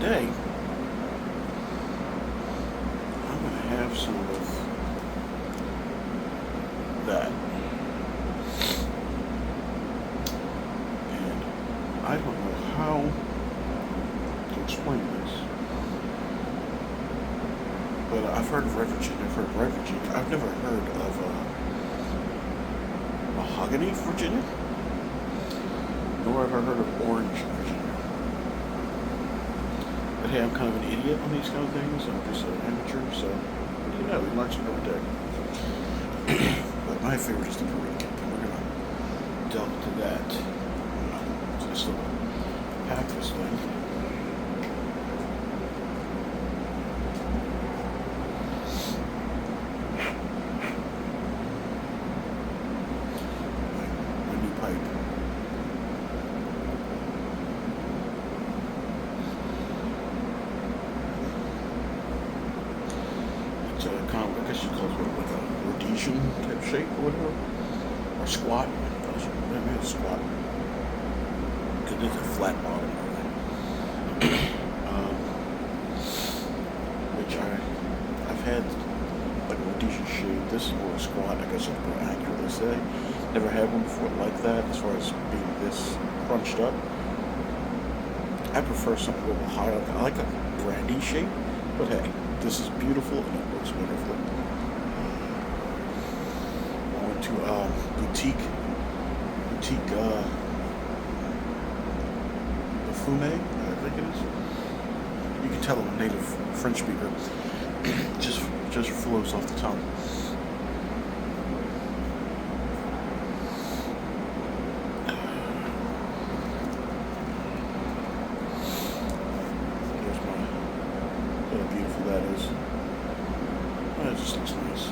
today I'm going to have some of that. And I don't know how to explain this. But I've heard of red Virginia, I've never heard of mahogany Virginia, nor have I heard of orange Virginia. But hey, I'm kind of an idiot on these kind of things. I'm just an amateur, so what do you know? We learn something every day. But my favorite is the Perique. We're going to delve into that. So just pack this thing. I guess you call it like a Rhodesian type shape or whatever, or squat. Maybe it's squat. Because it's a flat bottom. Which I've had like a Rhodesian shape. This is more a squat. I guess I'd more accurately say. Never had one before like that. As far as being this crunched up, I prefer something a little higher. I like a brandy shape, but hey. This is beautiful and it looks wonderful. I went to boutique, the Fume, I think it is. You can tell I'm a native French speaker. just flows off the tongue. That is. It just looks nice.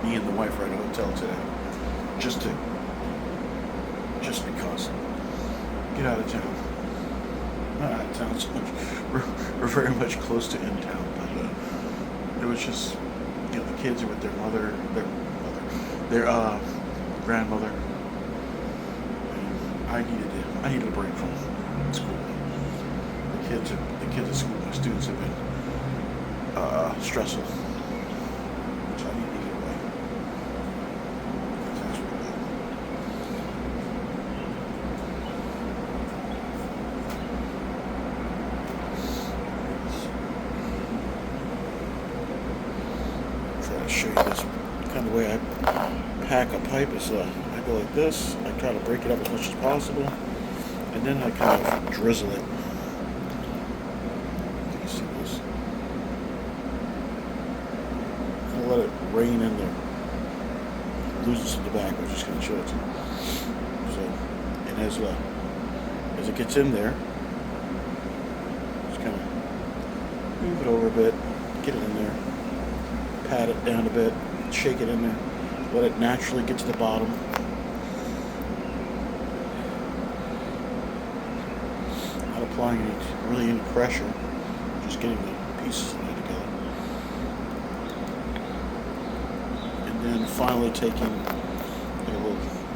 Me and the wife are at a hotel today. Just because. Get out of town. Not out of town so much. We're very much close to in town, but it was just, the kids are with their their grandmother. And I needed a break from school. The kids at school, my students have been stressful, which I need to get away. That's really good. Try to show you this kind of way I pack a pipe. Is I go like this. I try to break it up as much as possible, and then I kind of drizzle it. Let it rain in there. Loses some tobacco. Just going to show it to you. So, and as it gets in there, just kind of move it over a bit, get it in there, pat it down a bit, shake it in there, let it naturally get to the bottom. Not applying any pressure, just getting the pieces in there together. And then finally taking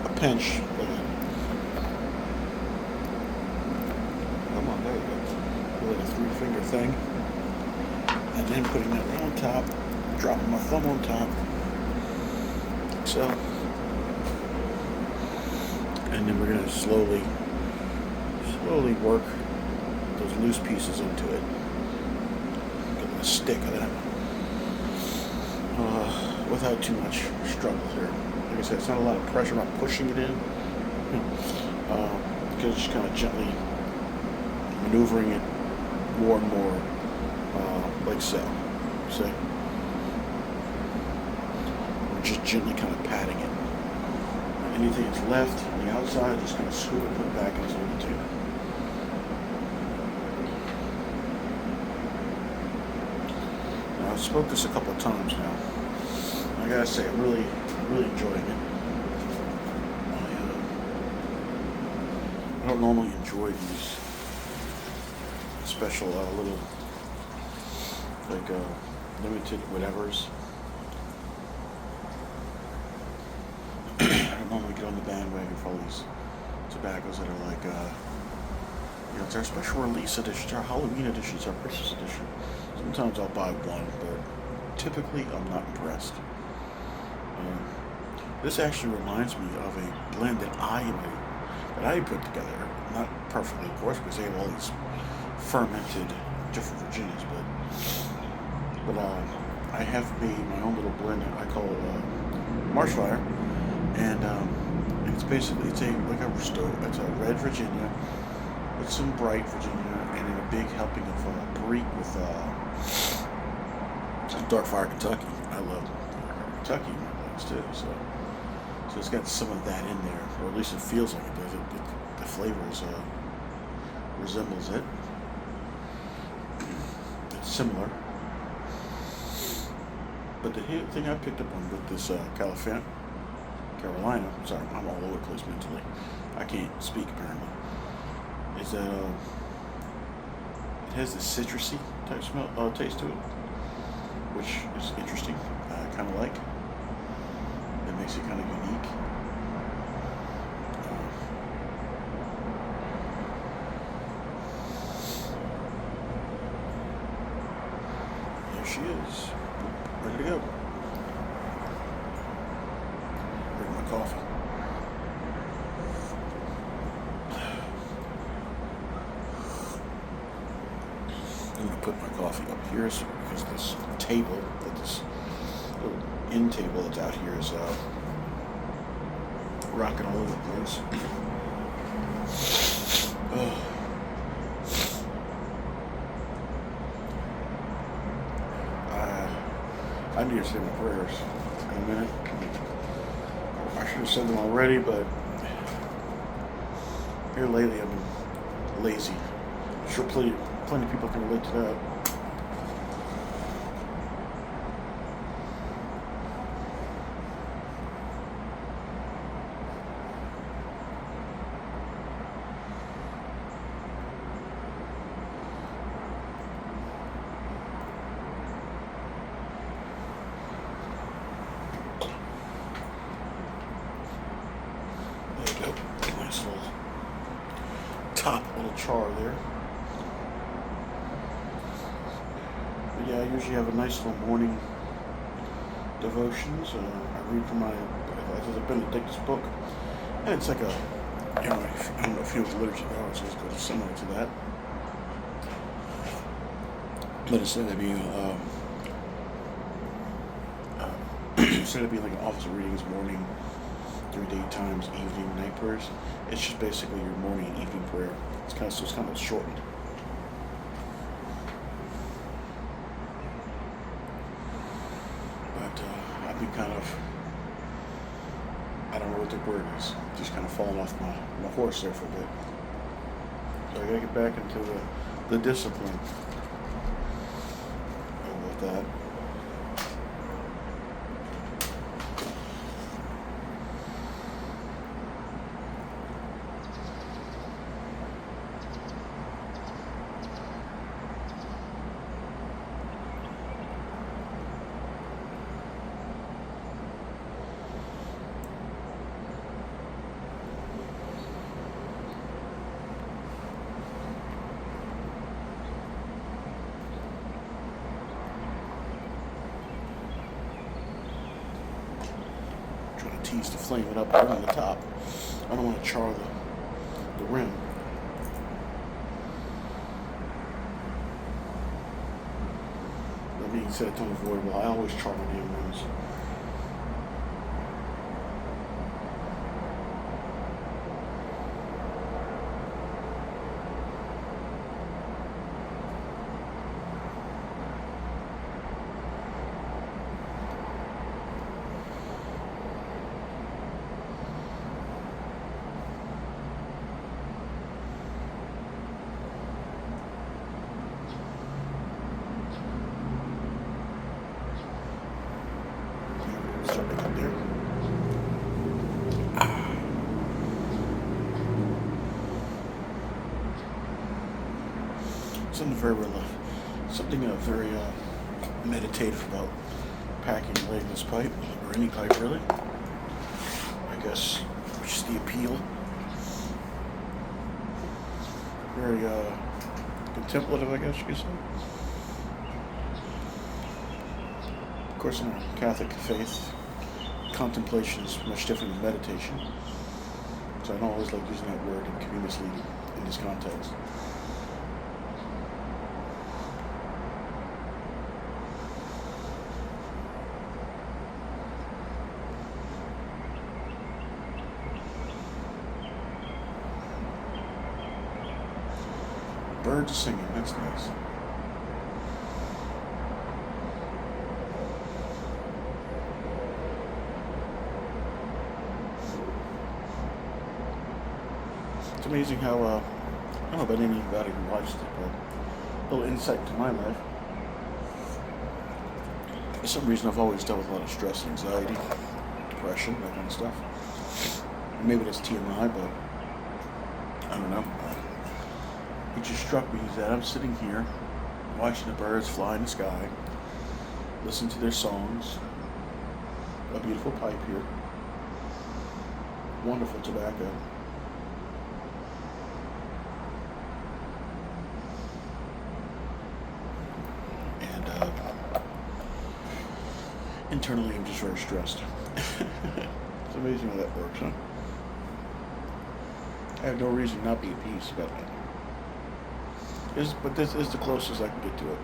a pinch. Come on, there you go. Like a 3-finger thing. And then putting that right on top, dropping my thumb on top. So. And then we're going to slowly work those loose pieces into it. Get a stick of that. Without too much struggle here. Like I said, it's not a lot of pressure. I'm not pushing it in. Because just kind of gently maneuvering it more and more, like so. See? We're just gently kind of patting it. Anything that's left on the outside, just kind of scoop it, put it back in its little tube. Now, I've spoke this a couple of times now. I gotta say, I'm really enjoying it. I don't normally enjoy these special little, like, limited whatevers. I don't normally get on the bandwagon for all these tobaccos that are like It's our special release edition, it's our Halloween edition, it's our Christmas edition. Sometimes I'll buy one, but typically I'm not impressed. Um, this actually reminds me of a blend that I put together. Not perfectly, of course, because they have all these fermented different Virginias, but I have made my own little blend that I call Marshfire, and it's basically like a it's a red Virginia with some bright Virginia, and then a big helping of Brie with dark fire Kentucky. I love dark fire Kentucky in my blends too, so it's got some of that in there, or at least it feels like it does. The flavors resembles it. It's similar. But the thing I picked up on with this Carolina, sorry, I'm all over the place mentally. I can't speak apparently. Is that it has this citrusy type taste to it, which is interesting. I kind of like. It makes it kind of unique. There she is, ready to go. Bring my coffee. I'm gonna put my coffee up here because this table, this little end table that's out here is rocking all over the place. I need to say my prayers in a minute. I should have said them already, but here lately I've been lazy. I'm sure plenty of people can relate to that. There you go. Nice little little char there. But yeah, I usually have a nice little morning devotions. I read from the Benedictus book, and it's like I don't know if you know the liturgy now, so it's similar to that. But instead of being instead of being like an office of readings, morning, 3 daytimes, evening, night prayers, it's just basically your morning and evening prayer. It's kind of shortened. But I've been kind of, I don't know what the word is, just kind of falling off my horse there for a bit. So I gotta get back into the discipline of that. Trying to tease the flame it up right on the top. I don't want to char the rim. That being said, it's unavoidable. I always char my damn rims. Start back up there. Something very meditative about packing and laying this pipe, or any pipe really. I guess, which is the appeal. very contemplative, I guess you could say. Of course, in our Catholic faith, contemplation is much different than meditation. So I don't always like using that word, it can be misleading in this context. Birds singing, that's nice. It's amazing how, I don't know about anybody who watched it, but a little insight into my life. For some reason, I've always dealt with a lot of stress, anxiety, depression, that kind of stuff. And maybe that's TMI, but I don't know. It just struck me that I'm sitting here watching the birds fly in the sky, listening to their songs, a beautiful pipe here, wonderful tobacco. And internally I'm just very stressed. It's amazing how that works, huh? I have no reason to not be at peace about that. But this is the closest I can get to it.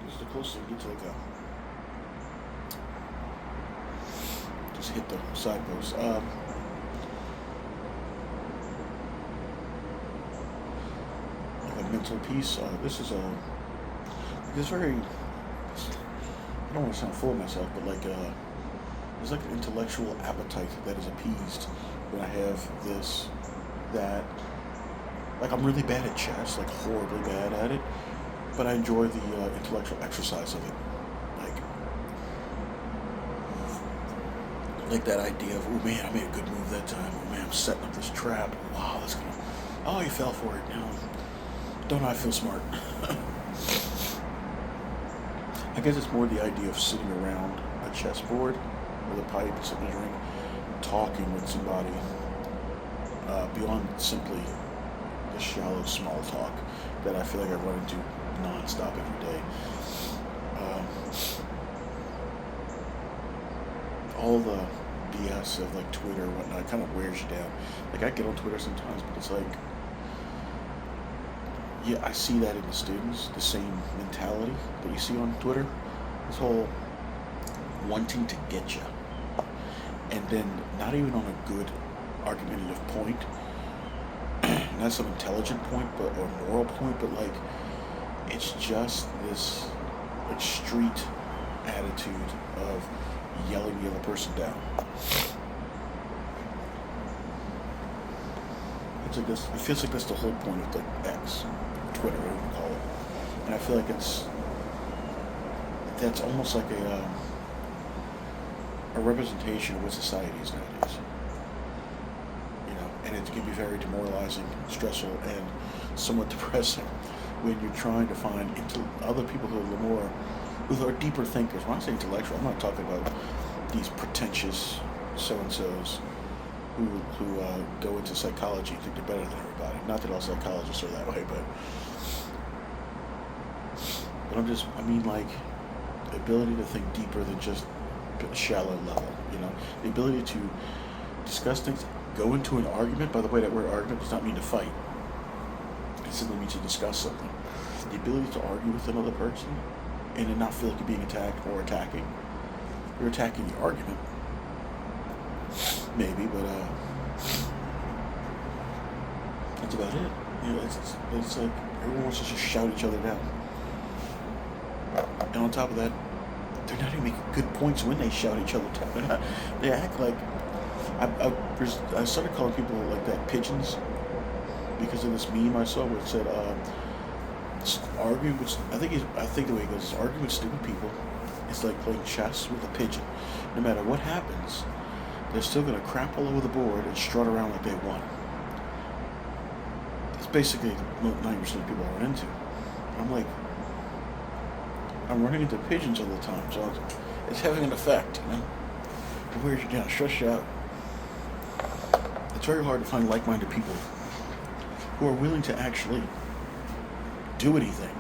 This is the closest I can get to just hit the side post. Like a mental peace. This is very. I don't want to sound full of myself, but there's like an intellectual appetite that is appeased when I have that, like I'm really bad at chess, like horribly bad at it, but I enjoy the intellectual exercise of it. Like that idea of, oh man, I made a good move that time, oh man, I'm setting up this trap, wow, that's gonna, oh, you fell for it, don't I feel smart? I guess it's more the idea of sitting around a chessboard with a pipe, sitting in a drink, talking with somebody beyond simply the shallow small talk that I feel like I run into nonstop every day. All the BS of like Twitter and whatnot kind of wears you down. Like I get on Twitter sometimes, but it's like, yeah, I see that in the students, the same mentality that you see on Twitter. This whole wanting to get you. And then not even on a good argumentative point, not some intelligent point, or moral point, but like it's just this like street attitude of yelling the other person down. It's like this. It feels like that's the whole point of like X, Twitter, whatever you call it. And I feel like that's almost like a representation of what society is nowadays. And it can be very demoralizing, stressful, and somewhat depressing when you're trying to find other people who are deeper thinkers. When I say intellectual, I'm not talking about these pretentious so-and-sos who go into psychology and think they're better than everybody. Not that all psychologists are that way, but I mean like the ability to think deeper than just shallow level, the ability to discuss things, go into an argument. By the way, that word argument does not mean to fight. It simply means to discuss something. The ability to argue with another person and then not feel like you're being attacked or attacking. You're attacking the argument, maybe, but that's about it. It's like everyone wants to just shout each other down. And on top of that, they're not even making good points when they shout each other down. They act like I started calling people like that pigeons because of this meme I saw where it said arguing with I think the way it goes is arguing with stupid people. It's like playing chess with a pigeon. No matter what happens, they're still gonna crap all over the board and strut around like they won. That's basically 90% of people I run into. I'm like, I'm running into pigeons all the time, so it's having an effect, It wears you down, stress you out. very hard to find like-minded people who are willing to actually do anything.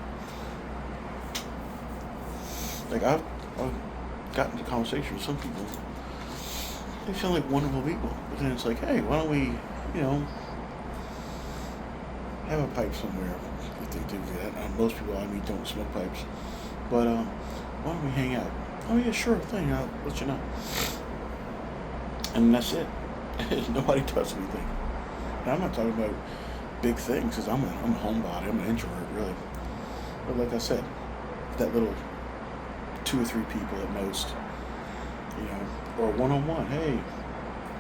Like I've gotten into conversation with some people. They sound like wonderful people, but then it's like, hey, why don't we, have a pipe somewhere? If they do that, most people I meet don't smoke pipes, but why don't we hang out? Oh yeah, sure thing. I'll let you know. And that's it. Nobody does anything. And I'm not talking about big things, because I'm a homebody. I'm an introvert, really. But like I said, that little 2 or 3 people at most, or one-on-one. Hey,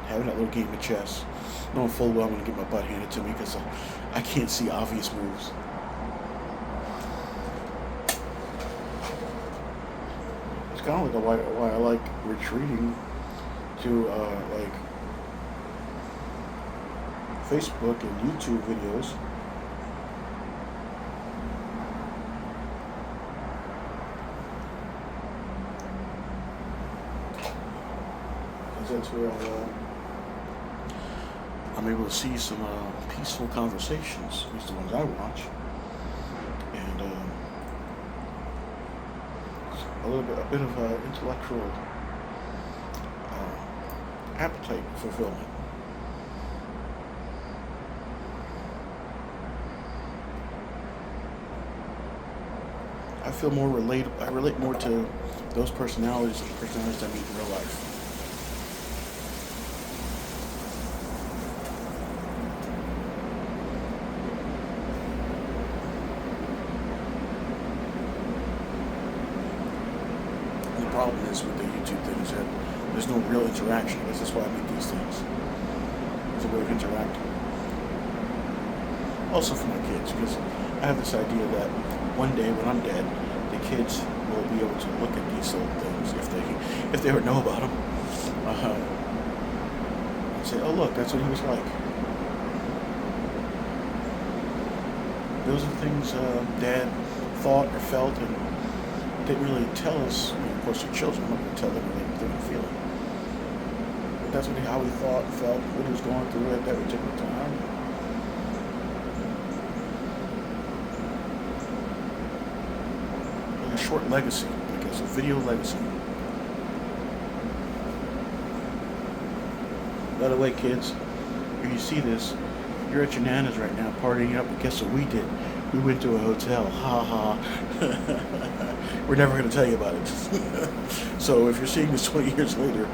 having that little game of chess, knowing full well I'm going to get my butt handed to me because I can't see obvious moves. It's kind of like why I like retreating to like Facebook and YouTube videos. That's where I'm able to see some peaceful conversations, at least the ones I watch, and a bit of intellectual appetite fulfillment. I feel more relatable. I relate more to those personalities than the personalities I meet in real life. The problem is with the YouTube thing is that there's no real interaction. I guess that's why I make these things. It's a way of interacting. Also for my kids, because I have this idea that one day when I'm dead, the kids will be able to look at these old things if they ever know about them, and say, "Oh look, that's what he was like." Those are things Dad thought or felt and didn't really tell us. Of course, they're children. I'm not going to tell them everything they're feeling. But that's how he thought and felt, what he was going through at that particular time. Like a short legacy, I guess, a video legacy. By the way, kids, if you see this, you're at your Nana's right now partying up, but guess what we did? We went to a hotel. Ha ha. We're never going to tell you about it. So if you're seeing this 20 years later,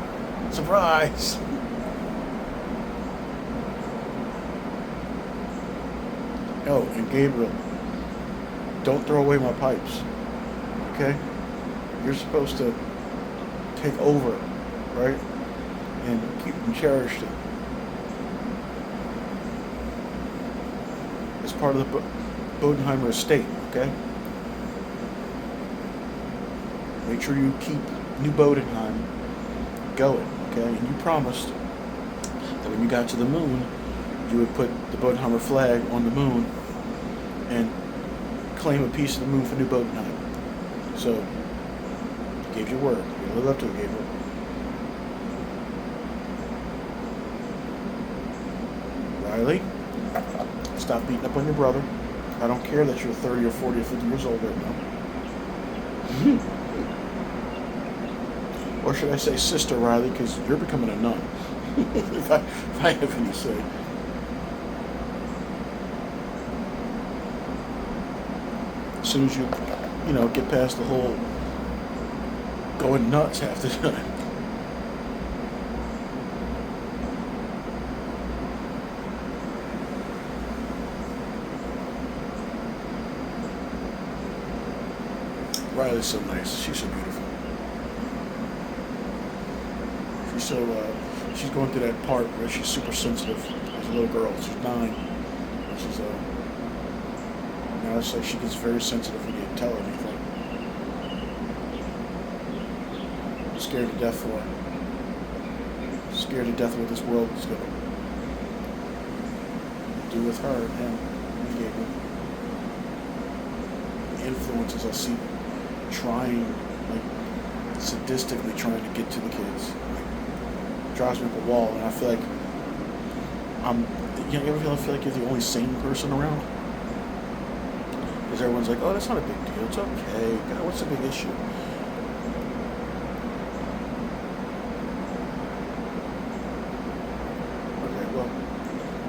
surprise! Oh, and Gabriel, don't throw away my pipes. Okay? You're supposed to take over, right? And keep them cherished. As part of the Bodenheimer estate, okay? Make sure you keep New Bodenheim going, okay? And you promised that when you got to the moon, you would put the Bodenheimer flag on the moon and claim a piece of the moon for New Bodenheim. So, you gave your word. You're going to live up to it, Gabriel. Riley, stop beating up on your brother. I don't care that you're 30 or 40 or 50 years old right now. Or should I say sister, Riley, because you're becoming a nun. if I have any say. As soon as you get past the whole going nuts half the time. Riley's so nice. She's so beautiful. She's going through that part where she's super sensitive as a little girl. She's 9. And she's now it's like she gets very sensitive when you tell her anything. I'm scared to death for her. Scared to death what this world is going to do with her and him and Gabriel. The influences I see trying, like, sadistically trying to get to the kids. Drives me up a wall, and I feel like You ever feel like you're the only sane person around? Because everyone's like, oh, that's not a big deal. It's okay. God, what's the big issue? Okay, well,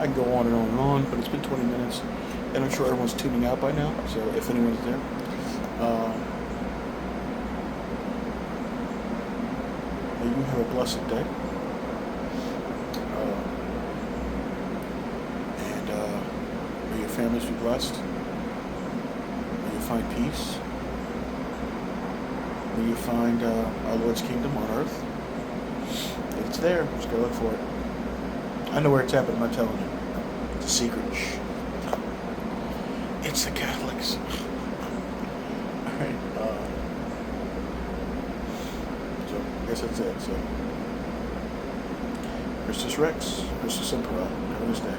I can go on and on and on, but it's been 20 minutes, and I'm sure everyone's tuning out by now, so if anyone's there. May you have a blessed day. May your families be blessed. May you find peace. May you find our Lord's kingdom on earth. It's there. Just go look for it. I know where it's at, but I'm not telling you. It's a secret. Shh. It's the Catholics. All right. So I guess that's it. So Christus Rex, Christus Impera. Have a nice day.